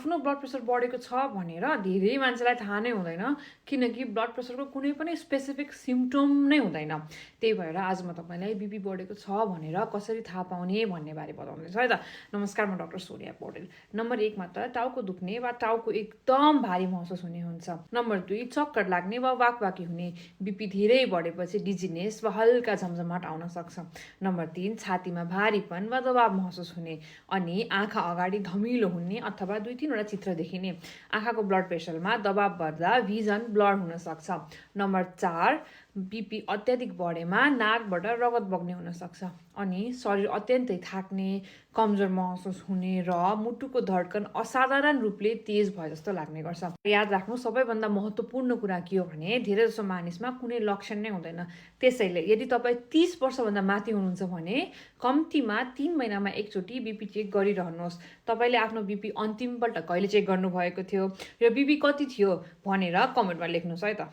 आफ्नो blood pressure बढेको छ भनेर धेरै मान्छेलाई थाहा नै हुँदैन, किनकि ब्लड प्रेसरको कुनै पनि स्पेसिफिक सिम्पटम नै हुँदैन। त्यही भएर आज म तपाईँलाई बिपी बढेको छ भनेर कसरी थाहा पाउने भन्ने बारे बताउँदैछु है त। नमस्कार, म डाक्टर सोनिया पौडेल। नम्बर 1 मा त टाउको दुख्ने वा टाउको एकदम भारी महसुस हुने हुन्छ। नम्बर 2 चक्कर लाग्ने वा वाकवाकी हुने, बिपी धेरै बढेपछि डिजिनेस वा हल्का झमझमाट आउन सक्छ। नम्बर 3 छातीमा भारीपन वा दबाव महसुस हुने अनि आँखा अगाडि धमिलो हुने अथवा 2-3 वटा चित्र देखिने। आँखाको ब्लड प्रेसरमा दबाव बढ्दा भिजन ब्लर हुन सक्छ। नम्बर 4 बिपी अत्याधिक बढेमा नाकबाट रगत बग्ने हुन सक्छ अनि शरीर अत्यन्तै थाक्ने, कमजोर महसुस हुने र मुटुको धड्कन असाधारण रूपले तेज भए जस्तो लाग्ने गर्छ। याद राख्नु, सबैभन्दा महत्त्वपूर्ण कुरा के हो भने धेरैजसो मानिसमा कुनै लक्षण नै हुँदैन। त्यसैले यदि तपाईँ 30 वर्षभन्दा माथि हुनुहुन्छ भने कम्तीमा 3 महिनामा एकचोटि बिपी चेक गरिरहनुहोस्। तपाईँले आफ्नो बिपी अन्तिमपल्ट कहिले चेक गर्नुभएको थियो र बिपी कति थियो भनेर कमेन्टमा लेख्नुहोस् है त।